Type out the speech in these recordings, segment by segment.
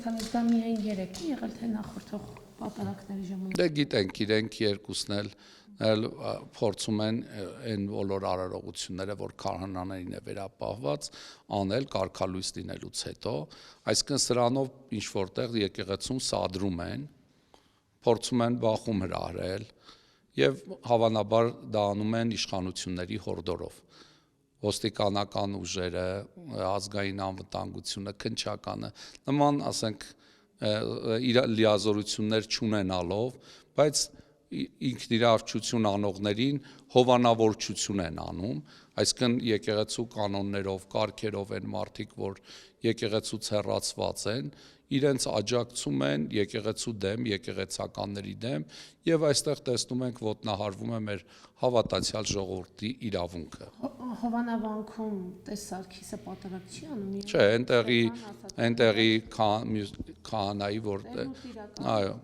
Վարդանես, դա միայն 3 է եղել, թե նախորդող պատարակների ժամանակ։ Դե գիտենք, իրենք երկուսն էլ փորձում են այն բոլոր արարողությունները, որ քահանաներին է վերապահված, անել կարգալույս լինելուց հետո, այսինքն սրանով ինչ որտեղ եկեղեցում սադրում են, փորձում են բախում հրահրել եւ հավանաբար դա անում են իշխանությունների հորդորով։ Ոստիկանական ուժերը, ազգային անվտանգությունը, քննչականը, նման, ասենք, լիազորություններ չունենալով, բայց ինքնիրավչություն անողներին հովանավորչություն են անում, այսինքն եկեղեցու կանոններով, կարգերով են մարդիկ, որ եկեղեցուց հեռացված են, իրենց աջակցում են եկեղեցու դեմ, եկեղեցականների դեմ, եւ այստեղ տեսնում ենք ոտնահարվում է մեր հավատացյալ ժողովրդի իրավունքը։ Հովանավանքում Տեր Սարգիսը պատարակ չի անում։ Չէ, այնտեղի քահանայի, որ այո,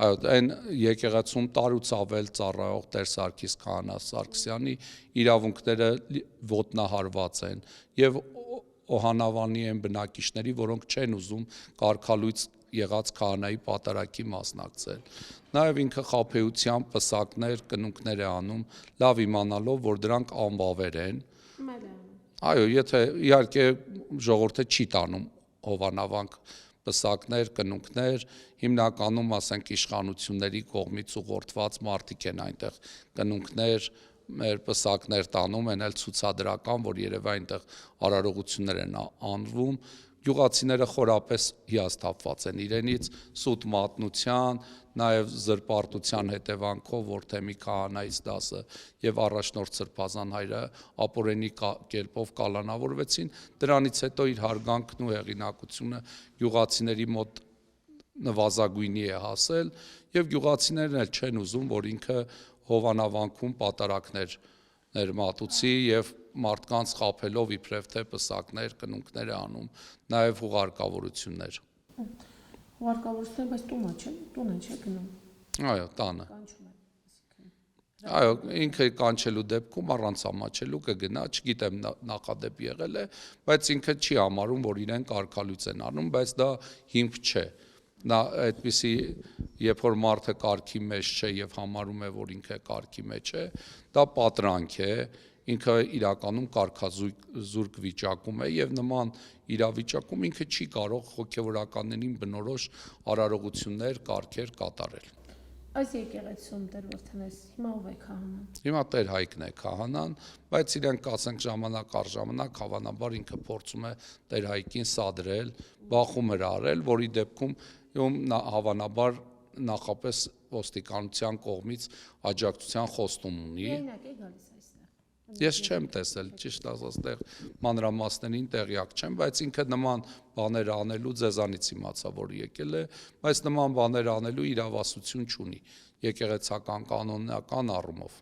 այն եկեղեցում տարուց ավել ծառայող Տեր Սարգիս քահանա Սարգսյանի իրավունքները ոտնահարված են եւ օհանավանի են բնակիչների, որոնք չեն ուզում կարգալույց եղած քահանայի պատարակի մասնակցել։ Նաեւ ինքը խաբեությամբ պսակներ, կնունքներ է անում, լավ իմանալով, որ դրանք անվավեր են։ Այո, եթե իհարկե ժողովուրդը չի տանում հովանավանք պսակներ, կնունքներ, հիմնականում, ասենք, իշխանությունների կողմից ուղղորդված մարդիկ են այնտեղ կնունքներ, մեր պսակներ տանում, են էլ ցուցադրական, որ երևի այնտեղ արարողություններ են անվում, գյուղացիները խորապես հիասթափված են իրենից, սուտ մատնության, նաև զրպարտության հետևանքով, որ թե մի քահանայից դասը եւ առաջնորդ Սրբազան հայրը ապօրինի կերպով կալանավորվեցին, դրանից հետո իր հարգանքն ու հեղինակությունը գյուղացիների մոտ նվազագույնի է հասել եւ գյուղացիներն էլ չեն ուզում, որ ինքը հովանավանքում պատարակներ ներմատուցի եւ մարդկանց խաբելով իբրև թե պսակներ, կնունքներ է անում, նաեւ հուղարկավորություններ։ Հուղարկավորությունները, բայց տուն է, չէ՞ գնում։ Այո, տանը։ Կանչում է, Այո, ինքը կանչելու դեպքում առանց ամաչելու կգնա, չգիտեմ նախադեպ եղել է, բայց ինքը չի համարում, որ իրեն կարգալույց են անում, բայց դա հիմք չէ։ Նա այդպիսի, երբ որ մարդը կարգի մեջ չէ եւ համարում է, որ ինքը կարգի մեջ է, դա պատրանք է, ինքը իրականում կարգազուրկ վիճակում է եւ նման իրավիճակում ինքը չի կարող հոգեվորականներին բնորոշ արարողություններ, կարգեր կատարել։ Այս եկեղեցում Տեր Վարդանես հիմա ով է քահանան։ Հիմա Տեր Հայկն է քահանան, բայց իրենք ասենք ժամանակ առ ժամանակ հավանաբար ինքը փորձում է Տեր Հայկին սադրել, բախում հրահրել, որի դեպքում հավանաբար նախապես ոստիկանության կողմից աջակցության խոստում ունի։ Միայնակ է գալիս այստեղ։ Ես չեմ տեսել, ճիշտ ասած, այդտեղ մանրամասներին տեղյակ չեմ, բայց ինքը նման բաներ անելու ձեզանից իմացա, որ եկել է, բայց նման բաներ անելու իրավասություն չունի եկեղեցական կանոնական առումով։